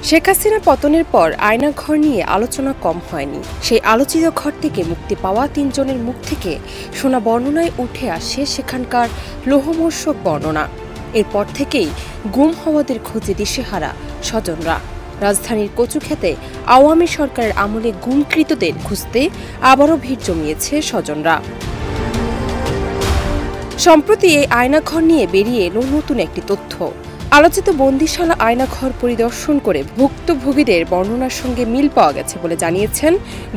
শেখ হাসিনা পতনের পর আয়নাঘর নিয়ে আলোচনা কম হয়নি। সেই আলোচিত ঘর থেকে মুক্তি পাওয়া ৩ জনের মুখ থেকে শোনা বর্ণনায় উঠে আসে সেখানকার লোমহর্ষক বর্ণনা। এরপর থেকেই গুম হওয়াদের খোঁজে দিশেহারা স্বজনরা। রাজধানীর কচুক্ষেতে আওয়ামী সরকারের আমলে গুমকৃতদের খুঁজতে আবারও ভিড় জমিয়েছে স্বজনরা। সম্প্রতি এই আয়নাঘর নিয়ে বেরিয়ে এলো নতুন একটি তথ্য। আলোচিত বন্দিশালা আয়নাঘর পরিদর্শন করে ভুক্তভোগীদের বর্ণনার সঙ্গে মিল পাওয়া গেছে বলে জানিয়েছেন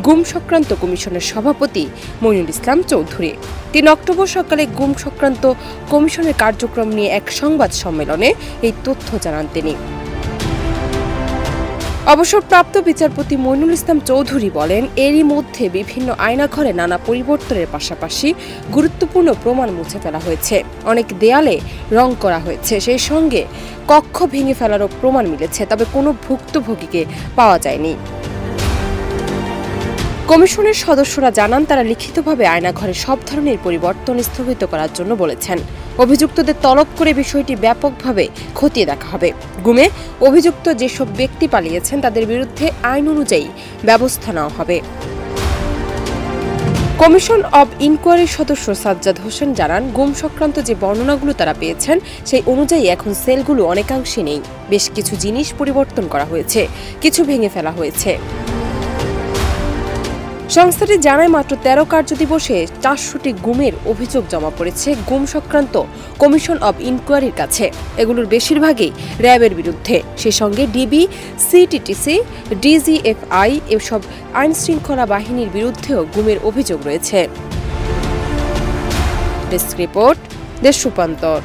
গুম সংক্রান্ত কমিশনের সভাপতি মইনুল ইসলাম চৌধুরী। ৩ অক্টোবর সকালে গুম সংক্রান্ত কমিশনের কার্যক্রম নিয়ে এক সংবাদ সম্মেলনে এই তথ্য জানান তিনি। অবসরপ্রাপ্ত বিচারপতি মইনুল ইসলাম চৌধুরী বলেন, এরই মধ্যে বিভিন্ন আয়নাঘরে নানা পরিবর্তনের পাশাপাশি গুরুত্বপূর্ণ প্রমাণ মুছে ফেলা হয়েছে। অনেক দেয়ালে রং করা হয়েছে, সেই সঙ্গে কক্ষ ভেঙে ফেলারও প্রমাণ মিলেছে, তবে কোনো ভুক্তভোগীকে পাওয়া যায়নি। কমিশনের সদস্যরা জানান, তারা লিখিতভাবে আয়নাঘরে সব ধরনের পরিবর্তন স্থগিত করার জন্য বলেছেন। অভিযুক্তদের তলব করে বিষয়টি ব্যাপকভাবে খতিয়ে দেখা হবে। গুমে অভিযুক্ত যেসব ব্যক্তি পালিয়েছেন তাদের বিরুদ্ধে আইন অনুযায়ী ব্যবস্থা নেওয়া হবে। কমিশন অব ইনকোয়ারির সদস্য সাজ্জাদ হোসেন জানান, গুম সংক্রান্ত যে বর্ণনাগুলো তারা পেয়েছেন সেই অনুযায়ী এখন সেলগুলো অনেকাংশে নেই। বেশ কিছু জিনিস পরিবর্তন করা হয়েছে, কিছু ভেঙে ফেলা হয়েছে। সংস্থাটি জানায়, মাত্র ১৩ কার্যদিবসে ৪০০টি গুমের অভিযোগ জমা পড়েছে গুম সংক্রান্ত কমিশন অব ইনকোয়ারির কাছে। এগুলোর বেশিরভাগই র্যাবের বিরুদ্ধে। সেই সঙ্গে ডিবি, সিটিটিসি, ডিজিএফআই এসব আইনশৃঙ্খলা বাহিনীর বিরুদ্ধেও গুমের অভিযোগ রয়েছে। ডেস্ক রিপোর্ট, দেশ রূপান্তর।